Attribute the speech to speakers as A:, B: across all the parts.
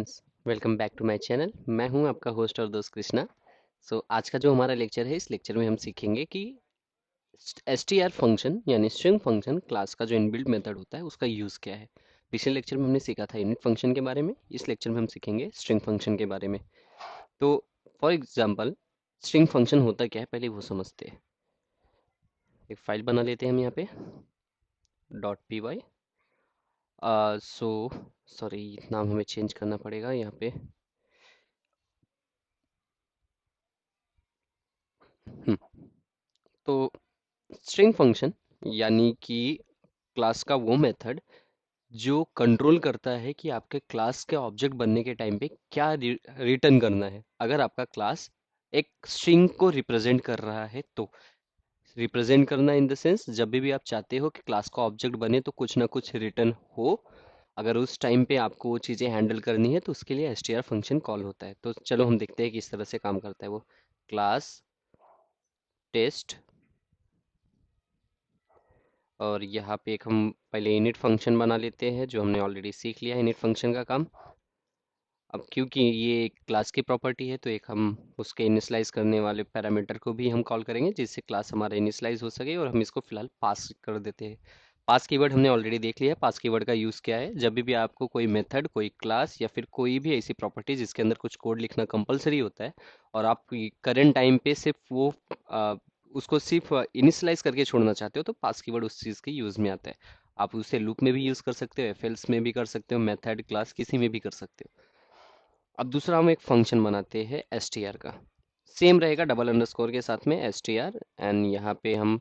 A: Friends, welcome back to my channel. मैं हूं आपका होस्ट और दोस्त कृष्णा। आज का जो हमारा लेक्चर है, इस लेक्चर में हम सीखेंगे कि str फंक्शन यानी स्ट्रिंग फंक्शन क्लास का जो इनबिल्ट मेथड होता है उसका यूज़ क्या है। पिछले लेक्चर में हमने सीखा था यूनिट फंक्शन के बारे में, इस लेक्चर में हम सीखेंगे स्ट्रिंग फंक्शन के बारे में। तो फॉर एग्जांपल स्ट्रिंग फंक्शन होता क्या है पहले वो समझते हैं। एक फाइल बना लेते हैं हम यहाँ पे .py। सो सॉरी, नाम हमें चेंज करना पड़ेगा यहाँ पे। हम्म, तो स्ट्रिंग फंक्शन यानी कि क्लास का वो मेथड जो कंट्रोल करता है कि आपके क्लास के ऑब्जेक्ट बनने के टाइम पे क्या रिटर्न करना है। अगर आपका क्लास एक स्ट्रिंग को रिप्रेजेंट कर रहा है तो रिप्रेजेंट करना इन द सेंस जब भी आप चाहते हो कि क्लास का ऑब्जेक्ट बने तो कुछ ना कुछ रिटर्न हो। अगर उस टाइम पे आपको वो चीज़ें हैंडल करनी है तो उसके लिए str फंक्शन कॉल होता है। तो चलो हम देखते हैं कि किस तरह से काम करता है वो। क्लास टेस्ट, और यहाँ पे एक हम पहले इनिट फंक्शन बना लेते हैं जो हमने ऑलरेडी सीख लिया है इनिट फंक्शन का काम। अब क्योंकि ये एक क्लास की प्रॉपर्टी है तो एक हम उसके इनिशियलाइज करने वाले पैरामीटर को भी हम कॉल करेंगे जिससे क्लास हमारा इनिशियलाइज हो सके, और हम इसको फिलहाल पास कर देते हैं। पास कीवर्ड हमने ऑलरेडी देख लिया है। पास कीवर्ड का यूज़ क्या है, जब भी आपको कोई मेथड, कोई क्लास या फिर कोई भी ऐसी प्रॉपर्टी जिसके अंदर कुछ कोड लिखना कंपलसरी होता है और आप करंट टाइम पे सिर्फ वो आ, उसको सिर्फ इनिशियलाइज करके छोड़ना चाहते हो तो पास कीवर्ड उस चीज़ के यूज़ में आता है। आप उसे लूप में भी यूज़ कर सकते हो, एफ एल्स में भी कर सकते हो, मेथड क्लास किसी में भी कर सकते हो। अब दूसरा हम एक फंक्शन बनाते हैं str का। सेम रहेगा डबल अंडरस्कोर के साथ में str, एंड यहाँ पे हम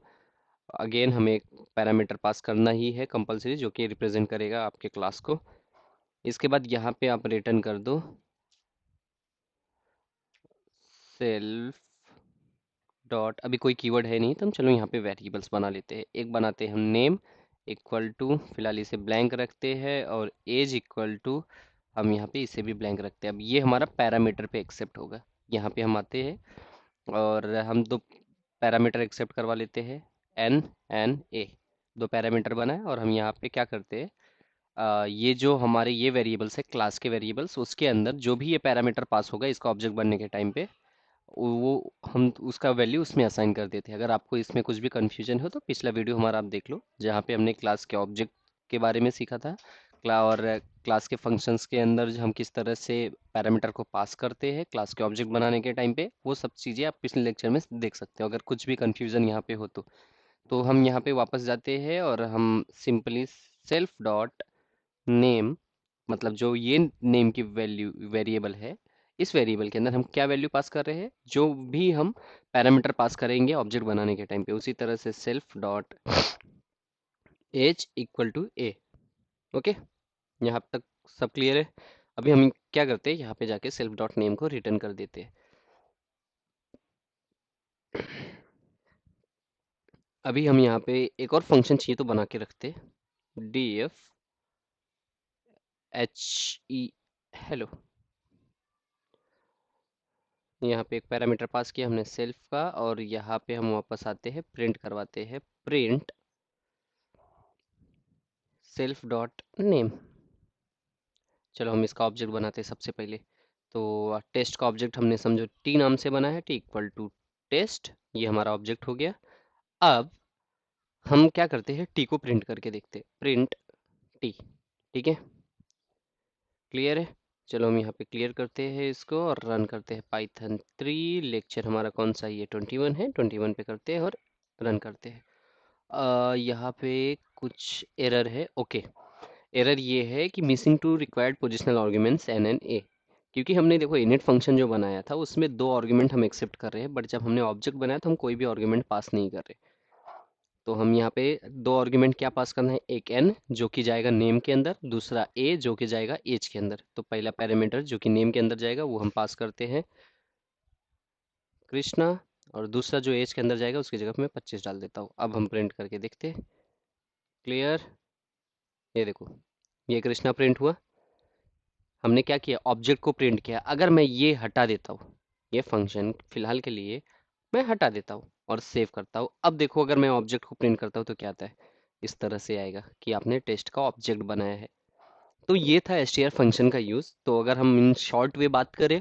A: अगेन हमें एक पैरामीटर पास करना ही है कंपलसरी जो कि रिप्रेजेंट करेगा आपके क्लास को। इसके बाद यहाँ पे आप रिटर्न कर दो सेल्फ डॉट, अभी कोई कीवर्ड है नहीं तो हम चलो यहाँ पे वेरिएबल्स बना लेते हैं। एक बनाते हैं हम नेम इक्वल टू, फिलहाल इसे ब्लैंक रखते हैं, और एज इक्वल टू हम यहाँ पे इसे भी ब्लैंक रखते हैं। अब ये हमारा पैरामीटर पे एक्सेप्ट होगा। यहाँ पे हम आते हैं और हम दो पैरामीटर एक्सेप्ट करवा लेते हैं, एन एन ए। दो पैरामीटर बना है और हम यहाँ पे क्या करते हैं, ये जो हमारे ये वेरिएबल्स है क्लास के वेरिएबल्स, उसके अंदर जो भी ये पैरामीटर पास होगा इसका ऑब्जेक्ट बनने के टाइम पे वो हम उसका वैल्यू उसमें असाइन कर देते हैं। अगर आपको इसमें कुछ भी कंफ्यूजन हो तो पिछला वीडियो हमारा आप देख लो जहाँ पे हमने क्लास के ऑब्जेक्ट के बारे में सीखा था। और क्लास के फंक्शंस के अंदर जो हम किस तरह से पैरामीटर को पास करते हैं क्लास के ऑब्जेक्ट बनाने के टाइम पे, वो सब चीज़ें आप पिछले लेक्चर में देख सकते हो अगर कुछ भी कंफ्यूजन यहाँ पे हो तो हम यहाँ पे वापस जाते हैं और हम सिंपली सेल्फ डॉट नेम, मतलब जो ये नेम की वैल्यू वेरिएबल है, इस वेरिएबल के अंदर हम क्या वैल्यू पास कर रहे हैं, जो भी हम पैरामीटर पास करेंगे ऑब्जेक्ट बनाने के टाइम पे, उसी तरह से self dot as equal to A. Okay, यहाँ तक सब क्लियर है। अभी हम क्या करते हैं, यहाँ पे जाके सेल्फ डॉट नेम को रिटर्न कर देते हैं। अभी हम यहाँ पे एक और फंक्शन चाहिए तो बना के रखते हैं, D F H E hello. यहाँ पे एक पैरामीटर पास किया हमने सेल्फ का, और यहाँ पे हम वापस आते हैं प्रिंट करवाते हैं, प्रिंट सेल्फ डॉट नेम। चलो हम इसका ऑब्जेक्ट बनाते हैं सबसे पहले। तो टेस्ट का ऑब्जेक्ट हमने समझो टी नाम से बना है, टी इक्वल टू टेस्ट, ये हमारा ऑब्जेक्ट हो गया। अब हम क्या करते हैं, टी को प्रिंट करके देखते हैं, प्रिंट टी। ठीक है, क्लियर है। चलो हम यहाँ पे क्लियर करते हैं इसको और रन करते हैं Python 3। लेक्चर हमारा कौन सा, ये 21 है, 21 पे करते हैं और रन करते हैं। यहाँ पे कुछ एरर है। ओके, एरर ये है कि missing two required positional arguments N and A. क्योंकि हमने देखो इनिट फंक्शन जो बनाया था उसमें दो आर्ग्यूमेंट हम एक्सेप्ट कर रहे हैं, बट जब हमने ऑब्जेक्ट बनाया तो हम कोई भी आर्ग्यूमेंट पास नहीं कर रहे। तो हम यहाँ पे दो आर्ग्यूमेंट क्या पास करना है, एक एन जो कि जाएगा नेम के अंदर, दूसरा ए जो कि जाएगा एज के अंदर। तो पहला पैरामीटर जो कि नेम के अंदर जाएगा वो हम पास करते हैं कृष्णा, और दूसरा जो एज के अंदर जाएगा उसकी जगह पे मैं 25 डाल देता हूँ। अब हम प्रिंट करके देखते हैं, क्लियर। ये देखो, ये कृष्णा प्रिंट हुआ। हमने क्या किया, ऑब्जेक्ट को प्रिंट किया। अगर मैं ये हटा देता हूँ, ये फंक्शन फिलहाल के लिए मैं हटा देता हूँ और सेव करता हूँ, अब देखो अगर मैं ऑब्जेक्ट को प्रिंट करता हूँ तो क्या आता है, इस तरह से आएगा कि आपने टेस्ट का ऑब्जेक्ट बनाया है। तो ये था एसटीआर फंक्शन का यूज। तो अगर हम इन शॉर्ट वे बात करें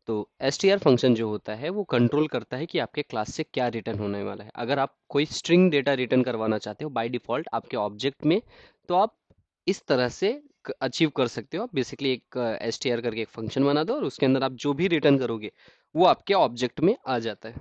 A: तो एसटीआर फंक्शन जो होता है वो कंट्रोल करता है कि आपके क्लास से क्या रिटर्न होने वाला है। अगर आप कोई स्ट्रिंग डेटा रिटर्न करवाना चाहते हो बाय डिफॉल्ट आपके ऑब्जेक्ट में, तो आप इस तरह से अचीव कर सकते हो। आप बेसिकली एक एसटीआर करके एक फंक्शन बना दो और उसके अंदर आप जो भी रिटर्न करोगे वो आपके ऑब्जेक्ट में आ जाता है।